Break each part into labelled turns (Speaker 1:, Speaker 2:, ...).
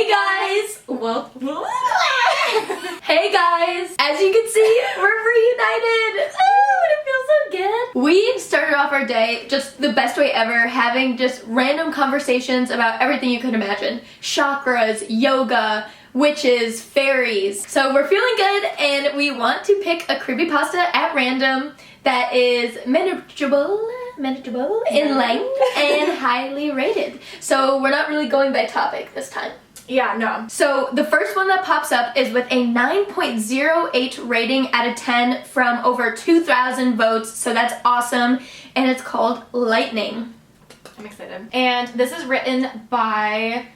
Speaker 1: Hey guys! Hey guys! As you can see, we're reunited! Oh, it feels so good! We started off our day just the best way ever, having just random conversations about everything you could imagine. Chakras, yoga, witches, fairies. So we're feeling good and we want to pick a creepypasta at random that is manageable in length and highly rated. So we're not really going by topic this time.
Speaker 2: Yeah, no.
Speaker 1: So the first one that pops up is with a 9.08 rating out of 10 from over 2,000 votes. So that's awesome. And it's called Lightening.
Speaker 2: I'm excited. And this is written by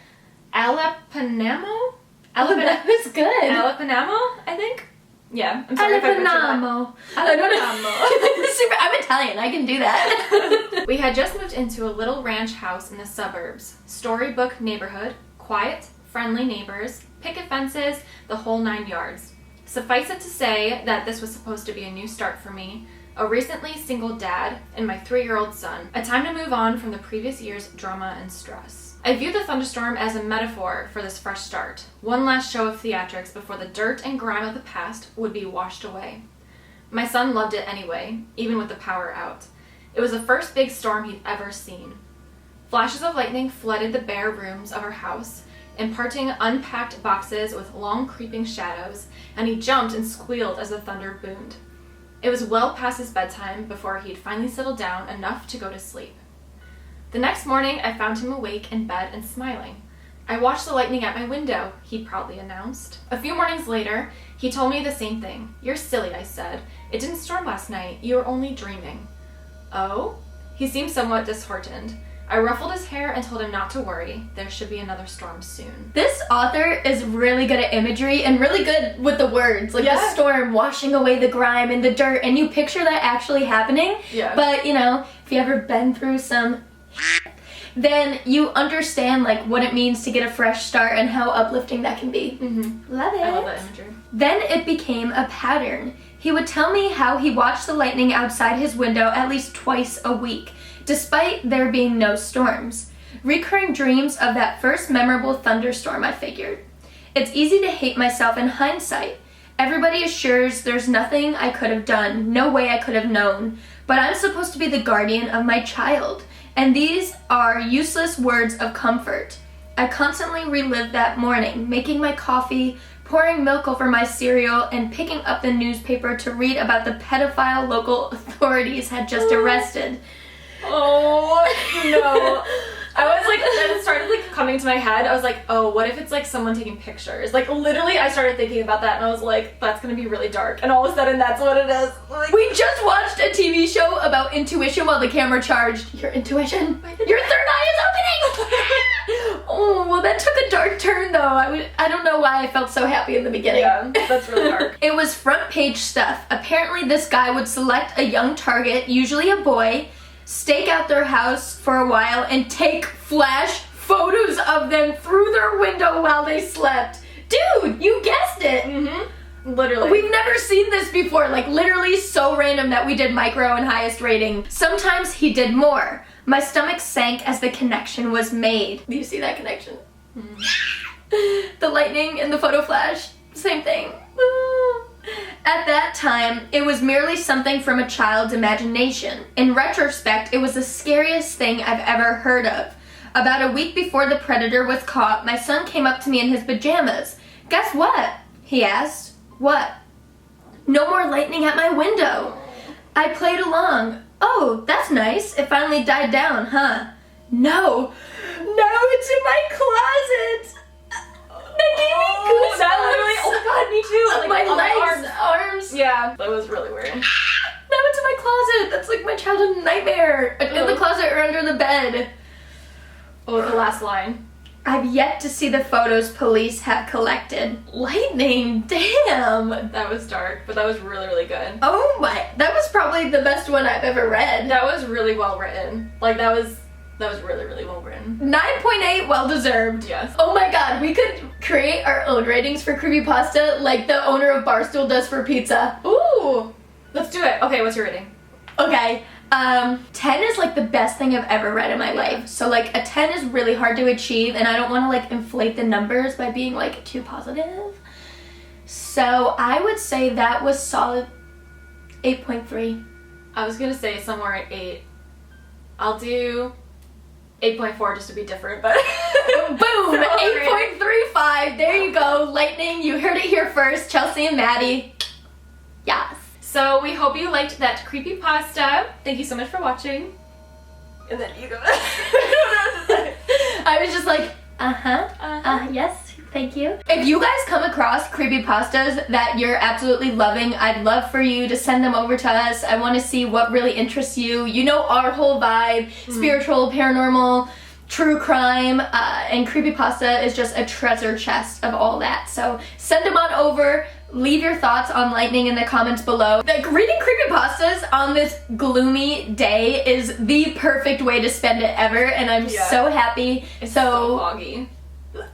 Speaker 2: Alapanamo?
Speaker 1: That was good.
Speaker 2: Alapanamo, I think? Yeah. I'm sorry if I butchered
Speaker 1: Alapanamo.
Speaker 2: that. Alapanamo.
Speaker 1: I'm Italian. I can do that.
Speaker 2: We had just moved into a little ranch house in the suburbs. Storybook neighborhood. Quiet, friendly neighbors, picket fences, the whole 9 yards. Suffice it to say that this was supposed to be a new start for me, a recently single dad, and my 3-year-old son, a time to move on from the previous year's drama and stress. I view the thunderstorm as a metaphor for this fresh start, one last show of theatrics before the dirt and grime of the past would be washed away. My son loved it anyway, even with the power out. It was the first big storm he'd ever seen. Flashes of lightning flooded the bare rooms of our house, imparting unpacked boxes with long creeping shadows, and he jumped and squealed as the thunder boomed. It was well past his bedtime before he'd finally settled down enough to go to sleep. The next morning, I found him awake in bed and smiling. I watched the lightning at my window, he proudly announced. A few mornings later, he told me the same thing. You're silly, I said. It didn't storm last night. You were only dreaming. Oh? He seemed somewhat disheartened. I ruffled his hair and told him not to worry. There should be another storm soon.
Speaker 1: This author is really good at imagery and really good with the words. Like the storm washing away the grime and the dirt, and you picture that actually happening.
Speaker 2: Yeah.
Speaker 1: But, you know, if you ever been through some then you understand like what it means to get a fresh start and how uplifting that can be.
Speaker 2: Mm-hmm.
Speaker 1: Love it.
Speaker 2: I love that imagery.
Speaker 1: Then it became a pattern. He would tell me how he watched the lightning outside his window at least twice a week, despite there being no storms. Recurring dreams of that first memorable thunderstorm, I figured. It's easy to hate myself in hindsight. Everybody assures there's nothing I could have done, no way I could have known, but I'm supposed to be the guardian of my child. And these are useless words of comfort. I constantly relive that morning, making my coffee, pouring milk over my cereal, and picking up the newspaper to read about the pedophile local authorities had just arrested.
Speaker 2: Oh, no. I was like, then it started like coming to my head. I was like, oh, what if it's like someone taking pictures? Like literally I started thinking about that and I was like, that's gonna be really dark. And all of a sudden that's what it is. Like,
Speaker 1: we just watched a TV show about intuition while the camera charged. Your intuition? Your third eye is opening! Oh, well that took a dark turn though. I don't know why I felt so happy in the beginning.
Speaker 2: Yeah, that's really dark.
Speaker 1: It was front page stuff. Apparently this guy would select a young target, usually a boy, stake out their house for a while and take flash photos of them through their window while they slept. Dude, you guessed it.
Speaker 2: Mm-hmm. Literally.
Speaker 1: We've never seen this before. Like literally so random that we did micro and highest rating. Sometimes he did more. My stomach sank as the connection was made. Do you see that connection? Mm. The lightning and the photo flash, same thing. At that time, it was merely something from a child's imagination. In retrospect, it was the scariest thing I've ever heard of. About a week before the predator was caught, my son came up to me in his pajamas. Guess what? He asked. What? No more lightning at my window. I played along. Oh, that's nice. It finally died down, huh? No. No, it's in my closet. That gave me goosebumps.
Speaker 2: That literally, oh god, me too. Like,
Speaker 1: my
Speaker 2: on
Speaker 1: legs, arms.
Speaker 2: Yeah, that was really weird.
Speaker 1: Now it's in my closet. That's like my childhood nightmare. In the closet or under the bed.
Speaker 2: Oh, the last line.
Speaker 1: I've yet to see the photos police have collected. Lightning, damn.
Speaker 2: That was dark, but that was really, really good.
Speaker 1: Oh my, that was probably the best one I've ever read.
Speaker 2: That was really well written. Like, that was really, really well written.
Speaker 1: 9.8, well deserved.
Speaker 2: Yes.
Speaker 1: Oh my god, we could create our own ratings for Creepypasta like the owner of Barstool does for pizza.
Speaker 2: Ooh, let's do it. Okay, what's your rating?
Speaker 1: Okay, 10 is like the best thing I've ever read in my life. So like a 10 is really hard to achieve, and I don't want to like inflate the numbers by being like too positive. So I would say that was solid 8.3.
Speaker 2: I was gonna say somewhere at 8. I'll do 8.4 just to be different, but
Speaker 1: Boom! 8.35. There you go. Lightning, you heard it here first. Chelsea and Maddy. Yes.
Speaker 2: So we hope you liked that creepypasta. Thank you so much for watching. And then you go.
Speaker 1: I was just like, yes, thank you. If you guys come across creepypastas that you're absolutely loving, I'd love for you to send them over to us. I want to see what really interests you. You know our whole vibe, spiritual, paranormal, true crime, and creepypasta is just a treasure chest of all that. So send them on over. Leave your thoughts on Lightning in the comments below. Like, reading creepypastas on this gloomy day is the perfect way to spend it ever, and I'm so happy.
Speaker 2: It's so foggy.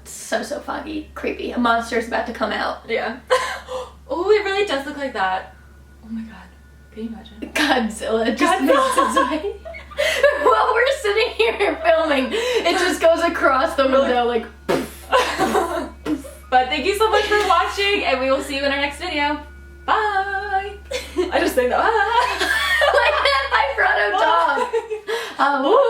Speaker 1: So foggy. Creepy. A monster's about to come out.
Speaker 2: Yeah. Oh, it really does look like that. Oh my god. Can you imagine?
Speaker 1: Godzilla just makes its way. While we're sitting here filming, it just goes across the window like...
Speaker 2: But thank you so much for watching, and we will see you in our next video. Bye! I just think that.
Speaker 1: Like that vibrato dog.